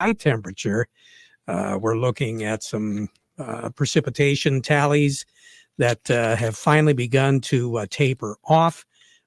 high temperature. We're looking at some precipitation tallies that have finally begun to taper off.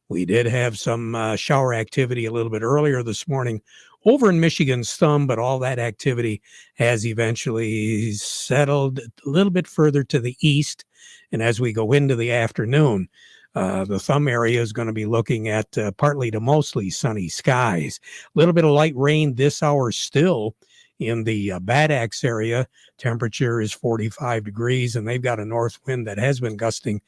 We did have some shower activity a little bit earlier this morning over in Michigan's thumb, but all that activity has eventually settled a little bit further to the east. And as we go into the afternoon, the thumb area is going to be looking at partly to mostly sunny skies. A little bit of light rain this hour still in the Bad Axe area. Temperature is 45 degrees, and they've got a north wind that has been gusting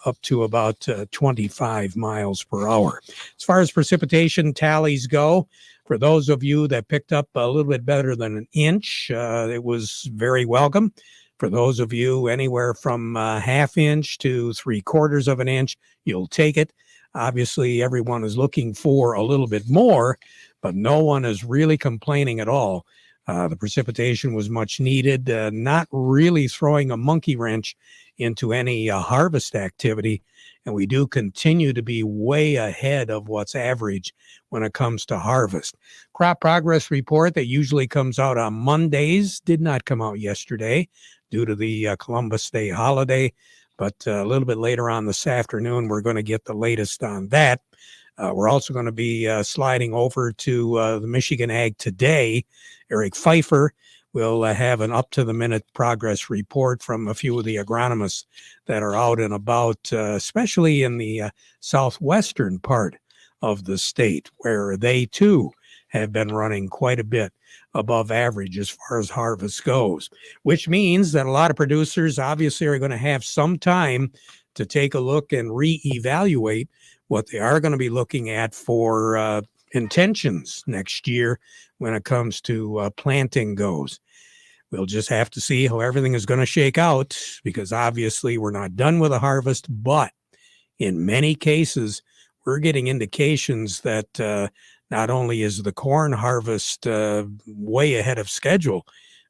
up to about 25 miles per hour. As far as precipitation tallies go, for those of you that picked up a little bit better than an inch, it was very welcome. For those of you anywhere from half inch to 3/4 of an inch, you'll take it. Obviously, everyone is looking for a little bit more, but no one is really complaining at all. The precipitation was much needed, not really throwing a monkey wrench into any harvest activity. And we do continue to be way ahead of what's average when it comes to harvest. Crop progress report that usually comes out on Mondays did not come out yesterday due to the Columbus Day holiday. But a little bit later on this afternoon, we're going to get the latest on that. We're also going to be sliding over to the Michigan Ag Today. Eric Pfeiffer will have an up-to-the-minute progress report from a few of the agronomists that are out and about, especially in the southwestern part of the state, where they, too, have been running quite a bit above average as far as harvest goes, which means that a lot of producers obviously are going to have some time to take a look and reevaluate what they are going to be looking at for intentions next year when it comes to planting goes. We'll just have to see how everything is going to shake out, because obviously we're not done with the harvest, but in many cases, we're getting indications that not only is the corn harvest way ahead of schedule,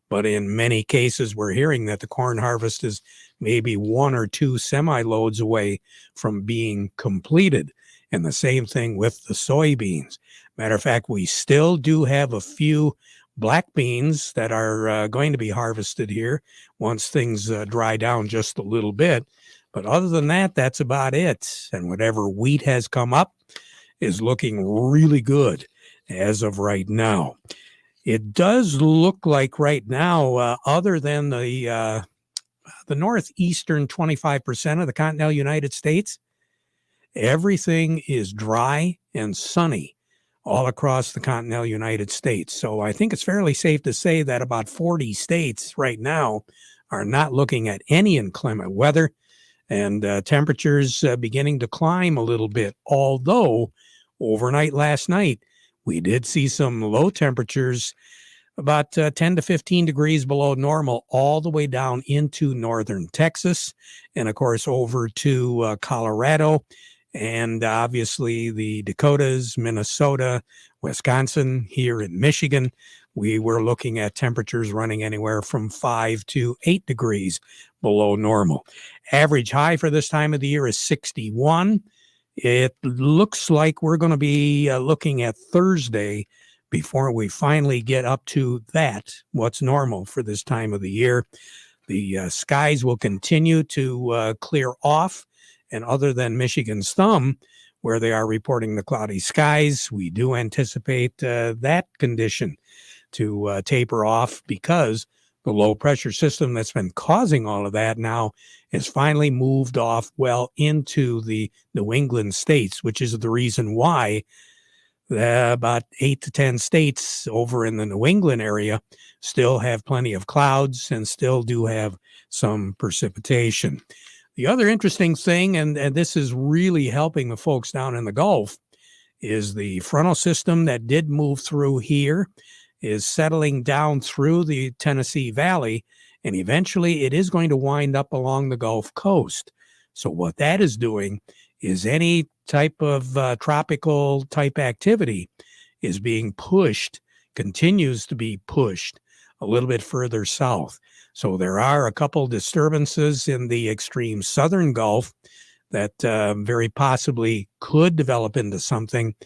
but in many cases, we're hearing that the corn harvest is maybe 1 or 2 semi-loads away from being completed. And the same thing with the soybeans. Matter of fact, we still do have a few black beans that are going to be harvested here once things dry down just a little bit. But other than that, that's about it. And whatever wheat has come up is looking really good as of right now. It does look like right now, other than the northeastern 25% of the continental United States, everything is dry and sunny all across the continental United States. So I think it's fairly safe to say that about 40 states right now are not looking at any inclement weather, and temperatures beginning to climb a little bit. Although overnight last night, we did see some low temperatures about 10 to 15 degrees below normal all the way down into northern Texas, and of course over to Colorado, and obviously the Dakotas, Minnesota, Wisconsin, here in Michigan. We were looking at temperatures running anywhere from 5 to 8 degrees below normal. Average high for this time of the year is 61. It looks like we're going to be looking at Thursday before we finally get up to that, what's normal for this time of the year. The skies will continue to clear off, and other than Michigan's thumb, where they are reporting the cloudy skies, we do anticipate that condition to taper off, because the low pressure system that's been causing all of that now has finally moved off well into the New England states, which is the reason why about 8 to 10 states over in the New England area still have plenty of clouds and still do have some precipitation. The other interesting thing, and this is really helping the folks down in the Gulf, is the frontal system that did move through here is settling down through the Tennessee Valley, and eventually it is going to wind up along the Gulf Coast. So what that is doing is any type of tropical type activity is being pushed, continues to be pushed a little bit further south. So there are a couple disturbances in the extreme southern Gulf that very possibly could develop into something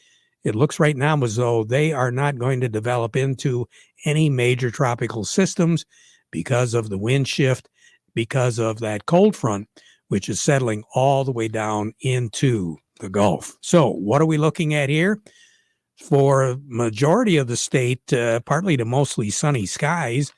it looks right now as though they are not going to develop into any major tropical systems because of the wind shift, because of that cold front, which is settling all the way down into the Gulf. So what are we looking at here? For majority of the state, partly to mostly sunny skies.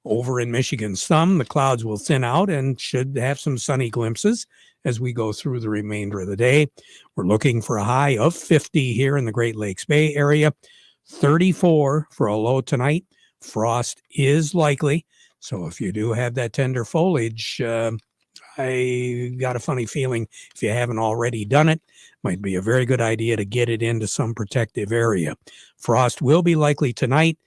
Over in Michigan, the clouds will thin out and should have some sunny glimpses as we go through the remainder of the day. We're looking for a high of 50 here in the Great Lakes Bay area, 34 for a low tonight. Frost is likely, so if you do have that tender foliage, I got a funny feeling if you haven't already done it, might be a very good idea to get it into some protective area. Frost will be likely tonight.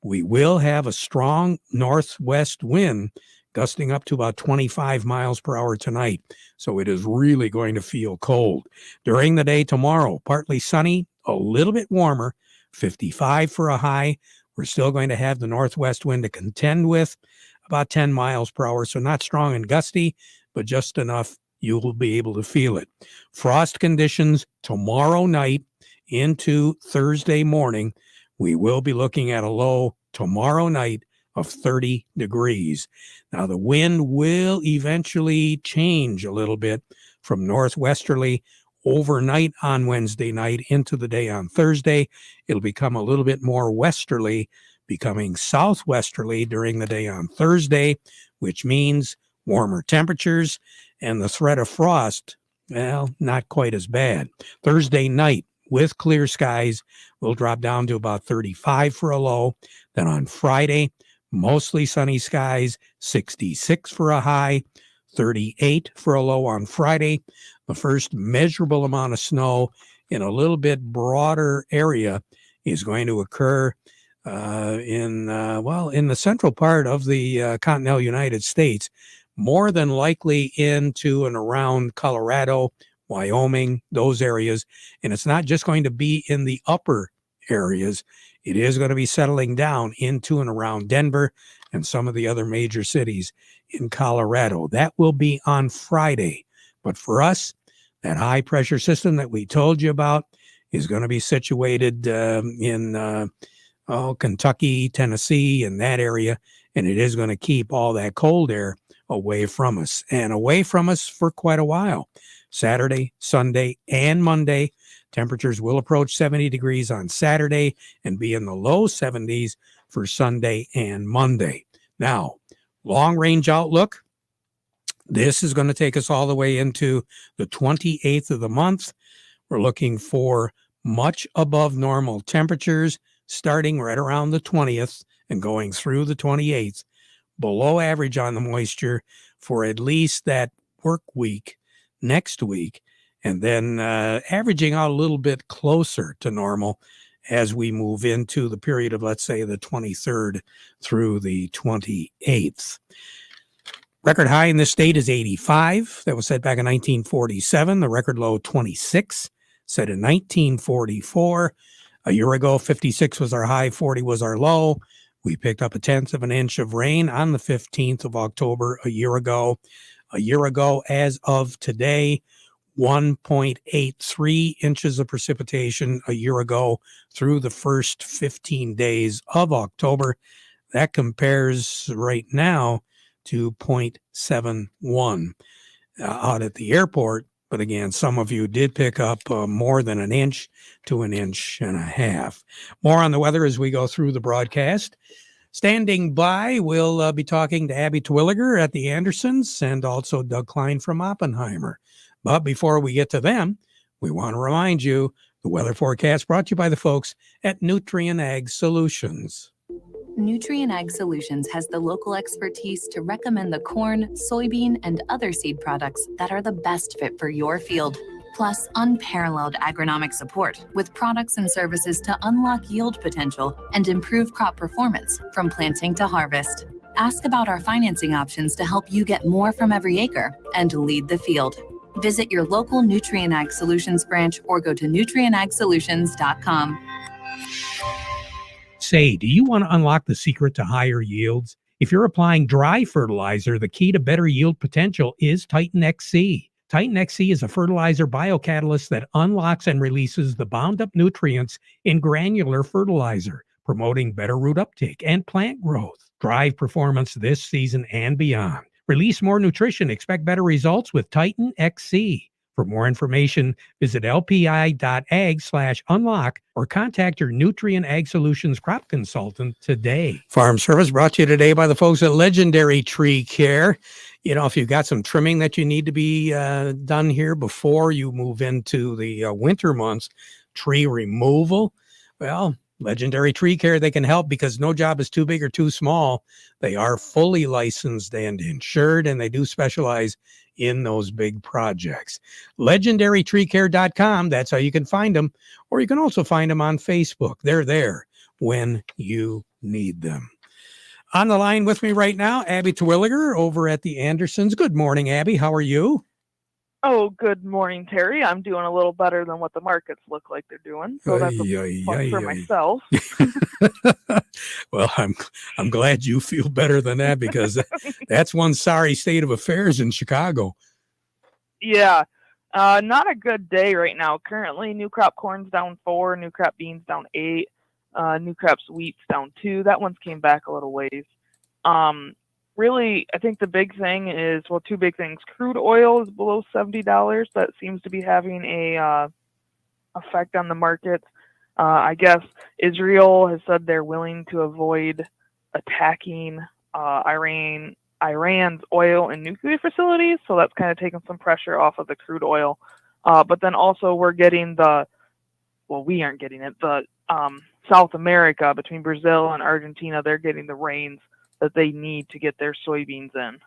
We will have a strong northwest wind gusting up to about 25 miles per hour tonight. So it is really going to feel cold. During the day tomorrow, partly sunny, a little bit warmer, 55 for a high. We're still going to have the northwest wind to contend with, about 10 miles per hour. So not strong and gusty, but just enough you will be able to feel it. Frost conditions tomorrow night into Thursday morning. We will be looking at a low tomorrow night of 30 degrees. Now, the wind will eventually change a little bit from northwesterly overnight on Wednesday night into the day on Thursday. It'll become a little bit more westerly, becoming southwesterly during the day on Thursday, which means warmer temperatures and the threat of frost, well, not quite as bad. Thursday night, with clear skies, we'll drop down to about 35 for a low. Then on Friday, mostly sunny skies, 66 for a high, 38 for a low on Friday. The first measurable amount of snow in a little bit broader area is going to occur in the central part of the continental United States, more than likely into and around Colorado, Wyoming, those areas. And it's not just going to be in the upper areas. It is going to be settling down into and around Denver and some of the other major cities in Colorado. That will be on Friday. But for us, that high pressure system that we told you about is going to be situated in Kentucky, Tennessee, in that area. And it is going to keep all that cold air away from us and away from us for quite a while. Saturday, Sunday, and Monday, temperatures will approach 70 degrees on Saturday and be in the low 70s for Sunday and Monday. Now, long range outlook. This is going to take us all the way into the 28th of the month. We're looking for much above normal temperatures starting right around the 20th and going through the 28th. Below average on the moisture for at least that work week next week, and then averaging out a little bit closer to normal as we move into the period of, let's say, the 23rd through the 28th. Record high in this state is 85. That was set back in 1947. The record low, 26, set in 1944. A year ago, 56 was our high, 40 was our low. We picked up 1/10 of an inch of rain on the 15th of October a year ago. A year ago, as of today, 1.83 inches of precipitation a year ago through the first 15 days of October. That compares right now to 0.71 out at the airport. But again, some of you did pick up more than an inch to an inch and a half. More on the weather as we go through the broadcast. Standing by, we'll be talking to Abby Twilliger at the Andersons and also Doug Klein from Oppenheimer. But before we get to them, we want to remind you the weather forecast brought to you by the folks at Nutrien Ag Solutions. Nutrien Ag Solutions has the local expertise to recommend the corn, soybean, and other seed products that are the best fit for your field. Plus, unparalleled agronomic support with products and services to unlock yield potential and improve crop performance from planting to harvest. Ask about our financing options to help you get more from every acre and lead the field. Visit your local Nutrien Ag Solutions branch or go to nutrienagsolutions.com. Say, do you want to unlock the secret to higher yields? If you're applying dry fertilizer, the key to better yield potential is Titan XC. Titan XC is a fertilizer biocatalyst that unlocks and releases the bound up nutrients in granular fertilizer, promoting better root uptake and plant growth. Drive performance this season and beyond. Release more nutrition. Expect better results with Titan XC. For more information, visit lpi.ag/unlock or contact your Nutrient Ag Solutions crop consultant today. Farm Service brought to you today by the folks at Legendary Tree Care. You know, if you've got some trimming that you need to be done here before you move into the winter months, tree removal, well, Legendary Tree Care, they can help because no job is too big or too small. They are fully licensed and insured, and they do specialize in those big projects. LegendaryTreeCare.com, that's how you can find them. Or you can also find them on Facebook. They're there when you need them. On the line with me right now, Abby Terwilliger over at the Andersons. Good morning, Abby. How are you? Oh, good morning, Terry. I'm doing a little better than what the markets look like they're doing, so that's a plus for myself. Well, I'm glad you feel better than that because that's one sorry state of affairs in Chicago. Yeah, not a good day right now. Currently, new crop corn's down 4, new crop beans down 8, new crops wheat's down 2. That one's came back a little ways. Really, I think the big thing is, well, two big things. Crude oil is below $70. That seems to be having a effect on the markets. I guess Israel has said they're willing to avoid attacking Iran's oil and nuclear facilities, so that's kind of taking some pressure off of the crude oil. But then also we're getting we aren't getting it, but South America, between Brazil and Argentina, they're getting the rains that they need to get their soybeans in.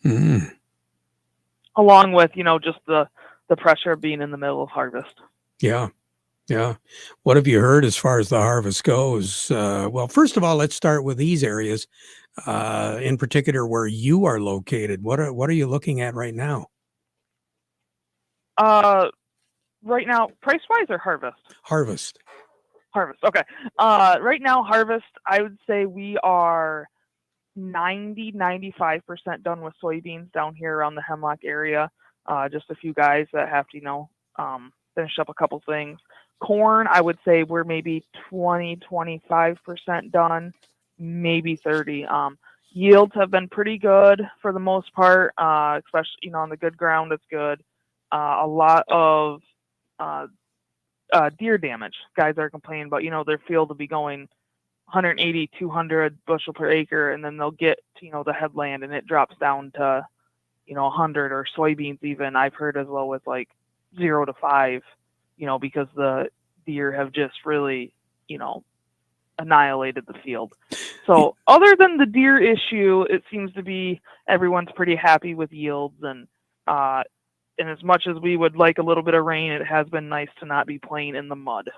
Mm. Along with, just the pressure of being in the middle of harvest. Yeah. What have you heard as far as the harvest goes? Well, first of all, let's start with these areas, in particular where you are located. What are you looking at right now? Right now, price-wise or harvest? Harvest. Okay. Right now, harvest, I would say we are 95% done with soybeans down here around the Hemlock area. Just a few guys that have to, finish up a couple things. Corn, I would say we're maybe 25% done, maybe 30. Yields have been pretty good for the most part, especially, on the good ground, it's good. A lot of deer damage. Guys are complaining about, their field will be going 180, 200 bushel per acre, and then they'll get to, the headland and it drops down to, 100, or soybeans even. I've heard as low as like 0 to 5, because the deer have just really, annihilated the field. So other than the deer issue, it seems to be everyone's pretty happy with yields, and as much as we would like a little bit of rain, it has been nice to not be playing in the mud.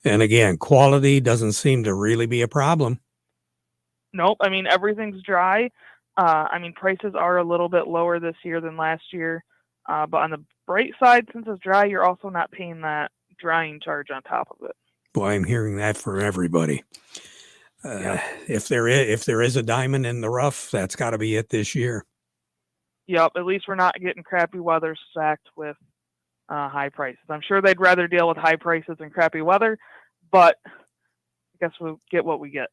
And again, quality doesn't seem to really be a problem. Nope. I mean, everything's dry. Prices are a little bit lower this year than last year. But on the bright side, since it's dry, you're also not paying that drying charge on top of it. Boy, I'm hearing that for everybody. Yep. If there is a diamond in the rough, that's got to be it this year. Yep. At least we're not getting crappy weather stacked with high prices. I'm sure they'd rather deal with high prices than crappy weather, but I guess we'll get what we get.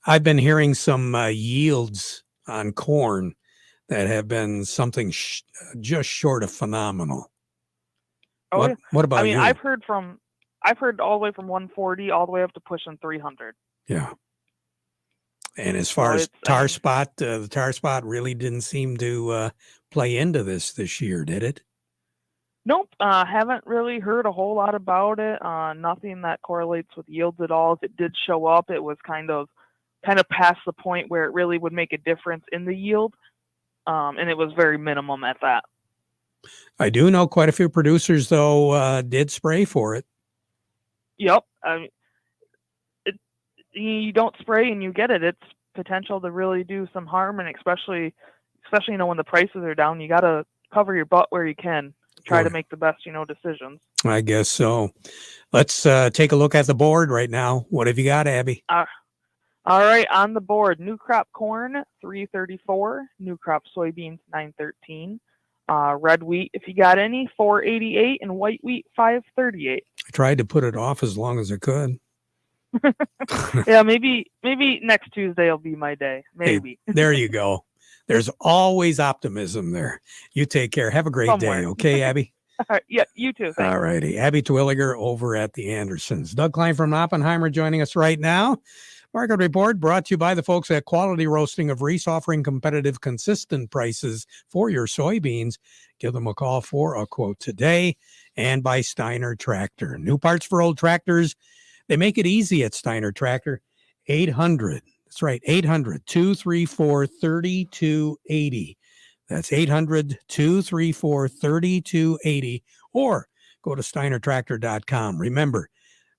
I've been hearing some yields on corn that have been something just short of phenomenal. Oh, what about you? I've heard all the way from 140 all the way up to pushing 300. Yeah. And as far as tar spot, the tar spot really didn't seem to play into this year, did it? Nope. Haven't really heard a whole lot about it. Nothing that correlates with yields at all. If it did show up, it was kind of past the point where it really would make a difference in the yield. And it was very minimum at that. I do know quite a few producers, though, did spray for it. Yep. You don't spray and you get it. It's potential to really do some harm, and especially when the prices are down, you got to cover your butt where you can. Try to make the best, decisions. I guess so. Let's take a look at the board right now. What have you got, Abby? All right, on the board, new crop corn, 334, new crop soybeans, 913, Red wheat, if you got any, 488, and white wheat, 538. I tried to put it off as long as I could. Yeah, maybe next Tuesday will be my day. Hey, Maybe. there you go. There's always optimism there. You take care. Have a great Somewhere. day. Okay, Abby? All right. Yeah, you too. Thanks. All righty. Abby Twilliger over at the Andersons. Doug Klein from Oppenheimer joining us right now. Market report brought to you by the folks at Quality Roasting of Reese, offering competitive, consistent prices for your soybeans. Give them a call for a quote today. And by Steiner Tractor. New parts for old tractors. They make it easy at Steiner Tractor. 800. That's right. 800-234-3280. That's 800-234-3280. Or go to steinertractor.com. Remember,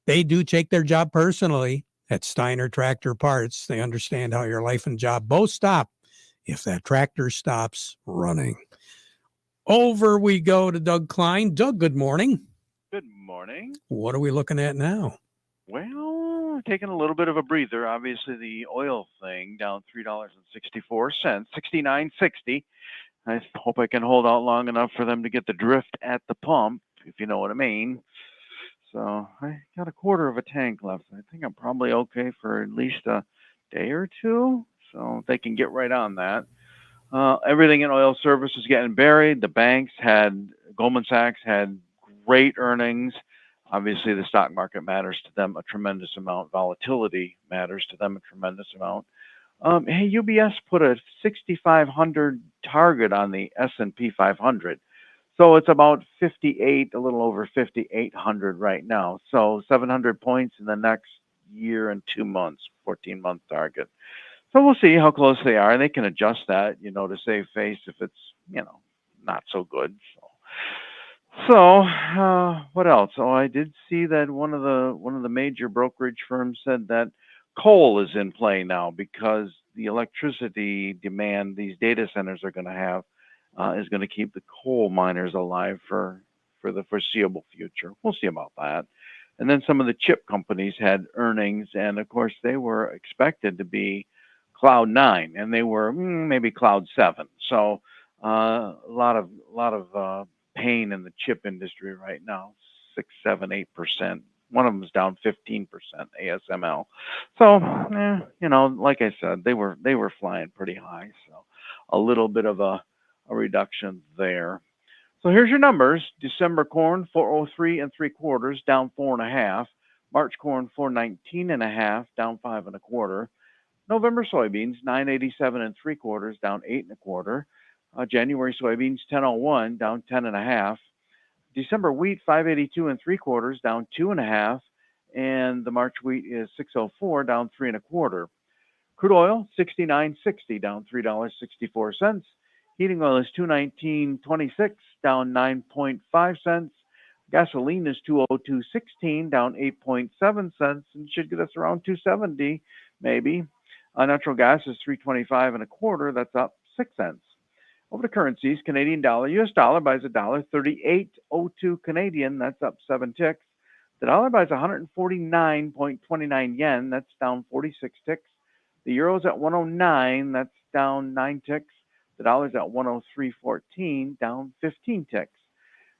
they do take their job personally at Steiner Tractor Parts. They understand how your life and job both stop if that tractor stops running. Over we go to Doug Klein. Doug, good morning. Good morning. What are we looking at now? Well, taking a little bit of a breather. Obviously, the oil thing down $3.64, 69.60. I hope I can hold out long enough for them to get the drift at the pump, if you know what I mean. So I got a quarter of a tank left. I think I'm probably okay for at least a day or two. So they can get right on that. Everything in oil service is getting buried. The banks Goldman Sachs had great earnings. Obviously, the stock market matters to them a tremendous amount. Volatility matters to them a tremendous amount. Hey, UBS put a 6,500 target on the S&P 500. So it's about 58, a little over 5,800 right now. So 700 points in the next year and 2 months, 14-month target. So we'll see how close they are, and they can adjust that, to save face if it's, not so good. So what else? Oh, I did see that one of the major brokerage firms said that coal is in play now because the electricity demand these data centers are going to have is going to keep the coal miners alive for the foreseeable future. We'll see about that. And then some of the chip companies had earnings, and of course they were expected to be Cloud 9, and they were maybe Cloud 7. So a lot of pain in the chip industry right now, 6, 7, 8%. One of them is down 15%, ASML. So, like I said, they were flying pretty high. So a little bit of a reduction there. So here's your numbers. December corn, 403 3/4, down 4.5. March corn, 419.5, down 5 1/4. November soybeans, 987 3/4, down 8 1/4. January soybeans, 1001, down 10.5. December wheat, 582 3/4, down 2.5. And the March wheat is 604, down 3 1/4. Crude oil, 69.60, down $3.64. Heating oil is 219.26, down 9.5 cents. Gasoline is 202.16, down 8.7 cents, and should get us around 270 maybe. Natural gas is 325 1/4, that's up 6 cents. Over to currencies, Canadian dollar, US dollar buys $1.3802 Canadian, that's up 7 ticks. The dollar buys 149.29 yen, that's down 46 ticks. The euro's at 109, that's down 9 ticks. The dollar's at 103.14, down 15 ticks.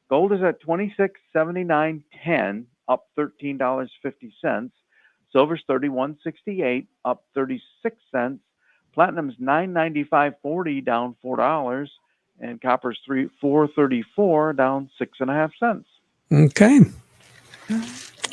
Gold is at 26.7910, up $13.50. Silver's 31.68, up 36 cents. Platinum's 995.40, down $4, and copper's 434, down 6.5 cents. Okay.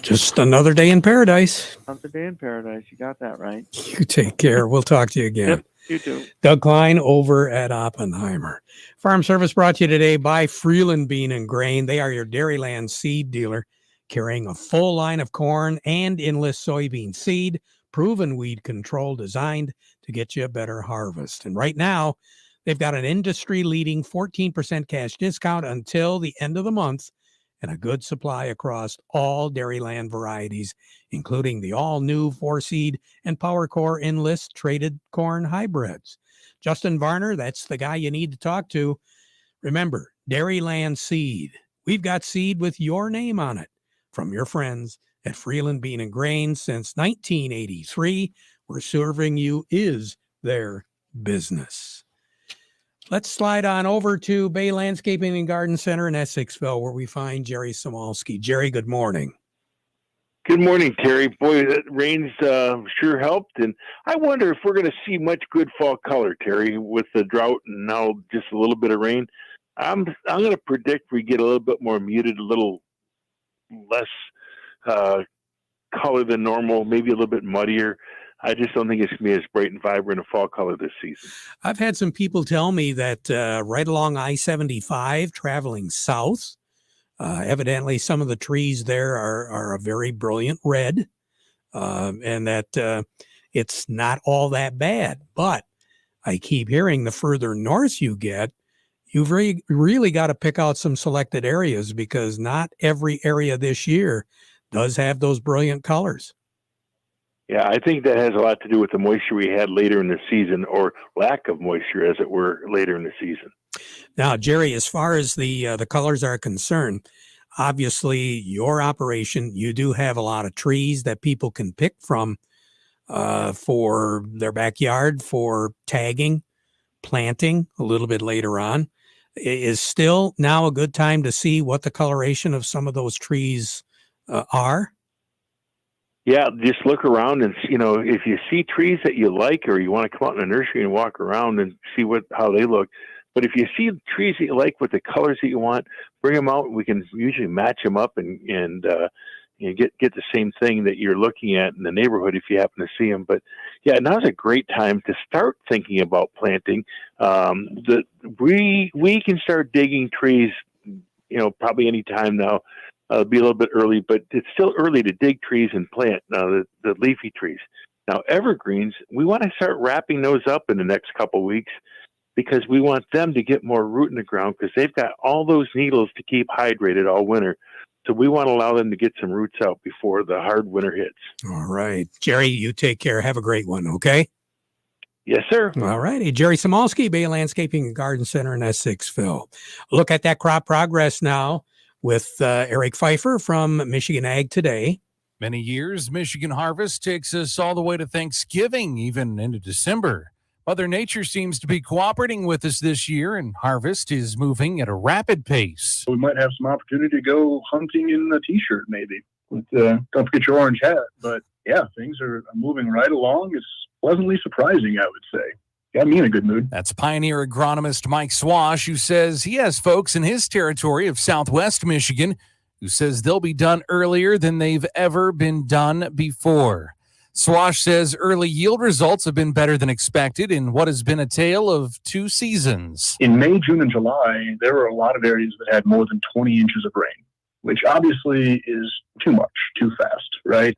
Just another day in paradise. Another day in paradise. You got that right. You take care. We'll talk to you again. Yep, you too. Doug Klein over at Oppenheimer. Farm Service brought to you today by Freeland Bean and Grain. They are your Dairyland seed dealer, carrying a full line of corn and Enlist soybean seed, proven weed control designed to get you a better harvest. And right now, they've got an industry-leading 14% cash discount until the end of the month and a good supply across all Dairyland varieties, including the all-new 4-seed and PowerCore Enlist traded corn hybrids. Justin Varner, that's the guy you need to talk to. Remember, Dairyland Seed. We've got seed with your name on it from your friends at Freeland Bean and Grain since 1983, where serving you is their business. Let's slide on over to Bay Landscaping and Garden Center in Essexville, where we find Jerry Samolsky. Jerry, good morning. Good morning, Terry. Boy, that rain's sure helped, and I wonder if we're going to see much good fall color, Terry, with the drought and now just a little bit of rain. I'm going to predict we get a little bit more muted, a little less color than normal, maybe a little bit muddier. I just don't think it's going to be as bright and vibrant a fall color this season. I've had some people tell me that right along I-75, traveling south, evidently some of the trees there are a very brilliant red, and that it's not all that bad. But I keep hearing the further north you get, you've really got to pick out some selected areas, because not every area this year does have those brilliant colors. Yeah, I think that has a lot to do with the moisture we had later in the season, or lack of moisture, as it were, later in the season. Now, Jerry, as far as the colors are concerned, obviously your operation, you do have a lot of trees that people can pick from for their backyard, for tagging, planting a little bit later on. Is still now a good time to see what the coloration of some of those trees are? Yeah, just look around and, if you see trees that you like, or you want to come out in the nursery and walk around and see how they look. But if you see trees that you like with the colors that you want, bring them out. We can usually match them up and get the same thing that you're looking at in the neighborhood if you happen to see them. But yeah, now's a great time to start thinking about planting. We can start digging trees, probably any time now. It'll be a little bit early, but it's still early to dig trees and plant the leafy trees. Now, evergreens, we want to start wrapping those up in the next couple weeks, because we want them to get more root in the ground, because they've got all those needles to keep hydrated all winter. So we want to allow them to get some roots out before the hard winter hits. All right. Jerry, you take care. Have a great one, okay? Yes, sir. All righty. Jerry Samolsky, Bay Landscaping and Garden Center in Essexville. Look at that crop progress now with Eric Pfeiffer from Michigan Ag Today. Many years, Michigan harvest takes us all the way to Thanksgiving, even into December. Mother Nature seems to be cooperating with us this year, and harvest is moving at a rapid pace. We might have some opportunity to go hunting in a T-shirt, maybe. Don't forget your orange hat. But yeah, things are moving right along. It's pleasantly surprising, I would say. Got me in a good mood. That's pioneer agronomist Mike Swash, who says he has folks in his territory of Southwest Michigan who says they'll be done earlier than they've ever been done before. Swash says early yield results have been better than expected in what has been a tale of two seasons. In May, June, and July, there were a lot of areas that had more than 20 inches of rain, which obviously is too much, too fast, right?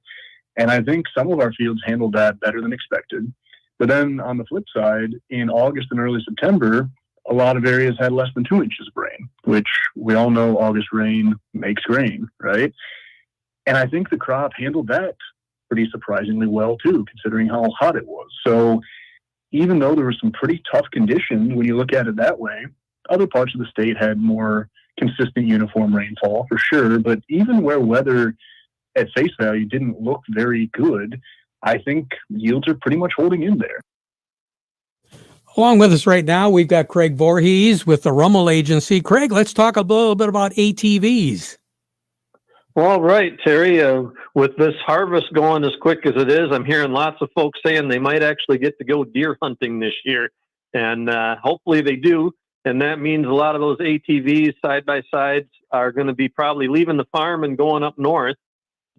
And I think some of our fields handled that better than expected. But then on the flip side, in August and early September, a lot of areas had less than 2 inches of rain, which we all know August rain makes grain, right? And I think the crop handled that pretty surprisingly well too, considering how hot it was. So even though there were some pretty tough conditions when you look at it that way, other parts of the state had more consistent uniform rainfall for sure. But even where weather at face value didn't look very good, I think yields are pretty much holding in there. Along with us right now, we've got Craig Voorhees with the Rummel Agency. Craig, let's talk a little bit about ATVs. Well, right, Terry. With this harvest going as quick as it is, I'm hearing lots of folks saying they might actually get to go deer hunting this year. And hopefully they do. And that means a lot of those ATVs, side-by-sides, are going to be probably leaving the farm and going up north.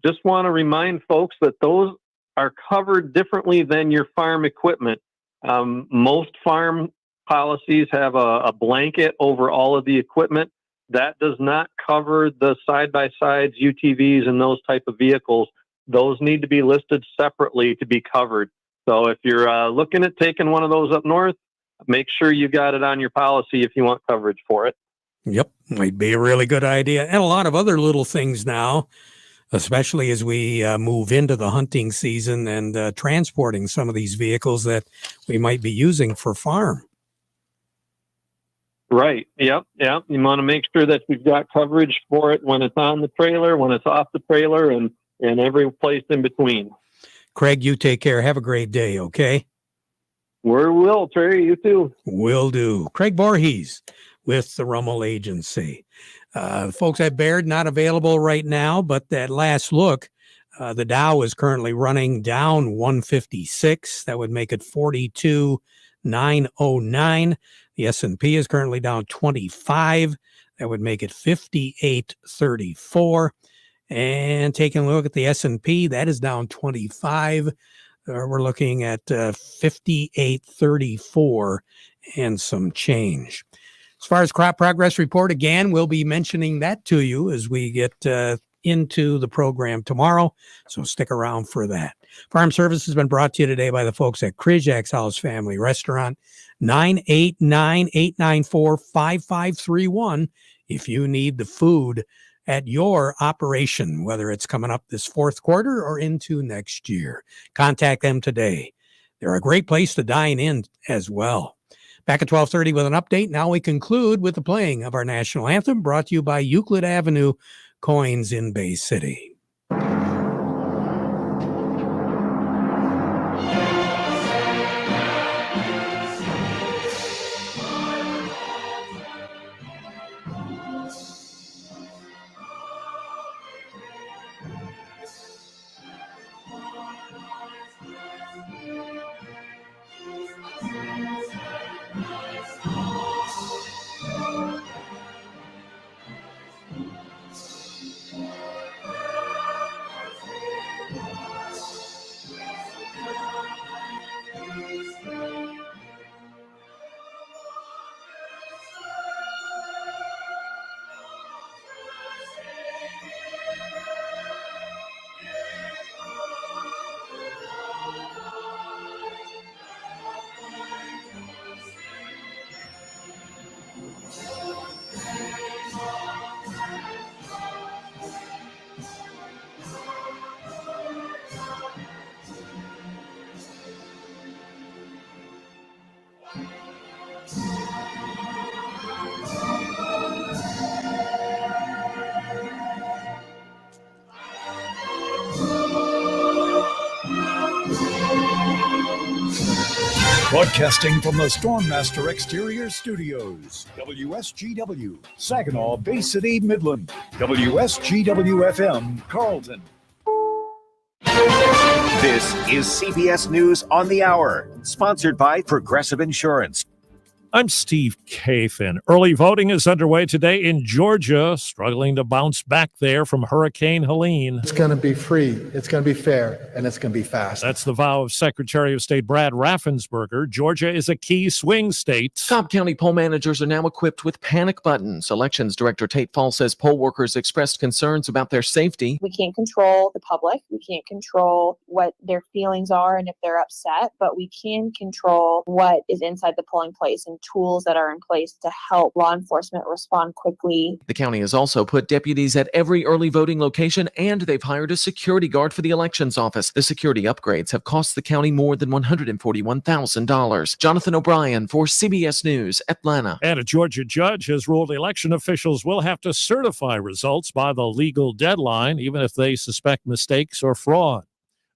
Just want to remind folks that those are covered differently than your farm equipment. Most farm policies have a blanket over all of the equipment. That does not cover the side-by-sides, UTVs, and those type of vehicles. Those need to be listed separately to be covered. So if you're looking at taking one of those up north, make sure you got it on your policy if you want coverage for it. Yep, might be a really good idea. And a lot of other little things now, especially as we move into the hunting season and transporting some of these vehicles that we might be using for farm. Right. Yep. You want to make sure that we've got coverage for it when it's on the trailer, when it's off the trailer, and every place in between. Craig, you take care. Have a great day, okay? We will, Terry. You too. Will do. Craig Voorhees with the Rummel Agency. Folks at Baird, not available right now, but that last look, the Dow is currently running down 156. That would make it 42,909. The S&P is currently down 25. That would make it 58.34. And taking a look at the S&P, that is down 25. We're looking at 58.34 and some change. As far as crop progress report, again, we'll be mentioning that to you as we get into the program tomorrow. So stick around for that. Farm Service has been brought to you today by the folks at Krizak's House Family Restaurant, 989-894-5531. If you need the food at your operation, whether it's coming up this fourth quarter or into next year, contact them today. They're a great place to dine in as well. Back at 12:30 with an update. Now we conclude with the playing of our national anthem, brought to you by Euclid Avenue Coins in Bay City. Broadcasting from the Stormmaster Exterior Studios, WSGW, Saginaw, Bay City, Midland, WSGW-FM, Carlton. This is CBS News on the Hour, sponsored by Progressive Insurance. I'm Steve Kathan. Early voting is underway today in Georgia, struggling to bounce back there from Hurricane Helene. It's going to be free, it's going to be fair, and it's going to be fast. That's the vow of Secretary of State Brad Raffensperger. Georgia is a key swing state. Cobb County poll managers are now equipped with panic buttons. Elections Director Tate Fall says poll workers expressed concerns about their safety. We can't control the public. We can't control what their feelings are and if they're upset, but we can control what is inside the polling place and tools that are in place to help law enforcement respond quickly. The county has also put deputies at every early voting location, and they've hired a security guard for the elections office. The security upgrades have cost the county more than $141,000. Jonathan O'Brien for CBS News, Atlanta. And a Georgia judge has ruled election officials will have to certify results by the legal deadline, even if they suspect mistakes or fraud.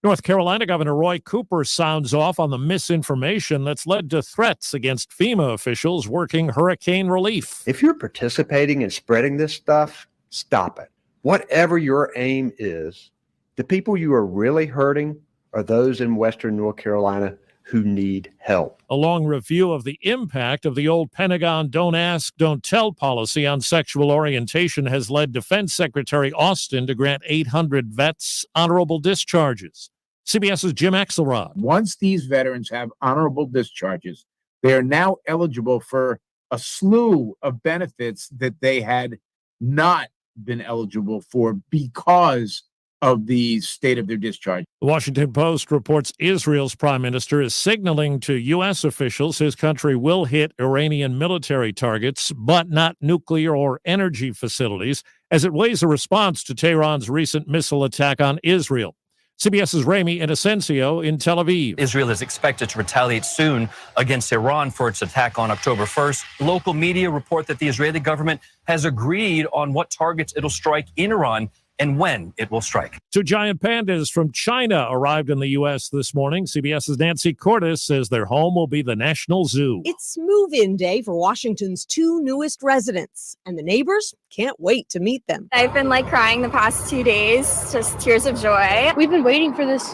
North Carolina Governor Roy Cooper sounds off on the misinformation that's led to threats against FEMA officials working hurricane relief. If you're participating in spreading this stuff, stop it. Whatever your aim is, the people you are really hurting are those in Western North Carolina who need help. A long review of the impact of the old Pentagon don't ask, don't tell policy on sexual orientation has led Defense Secretary Austin to grant 800 vets honorable discharges. CBS's Jim Axelrod. Once these veterans have honorable discharges, they are now eligible for a slew of benefits that they had not been eligible for because of the state of their discharge. The Washington Post reports Israel's prime minister is signaling to U.S. officials his country will hit Iranian military targets, but not nuclear or energy facilities, as it weighs a response to Tehran's recent missile attack on Israel. CBS's Rami Inocencio in Tel Aviv. Israel is expected to retaliate soon against Iran for its attack on October 1st. Local media report that the Israeli government has agreed on what targets it'll strike in Iran and when it will strike. Two giant pandas from China arrived in the U.S. this morning. CBS's Nancy Cordes says their home will be the National Zoo. It's move-in day for Washington's two newest residents, and the neighbors can't wait to meet them. I've been crying the past 2 days, just tears of joy. We've been waiting for this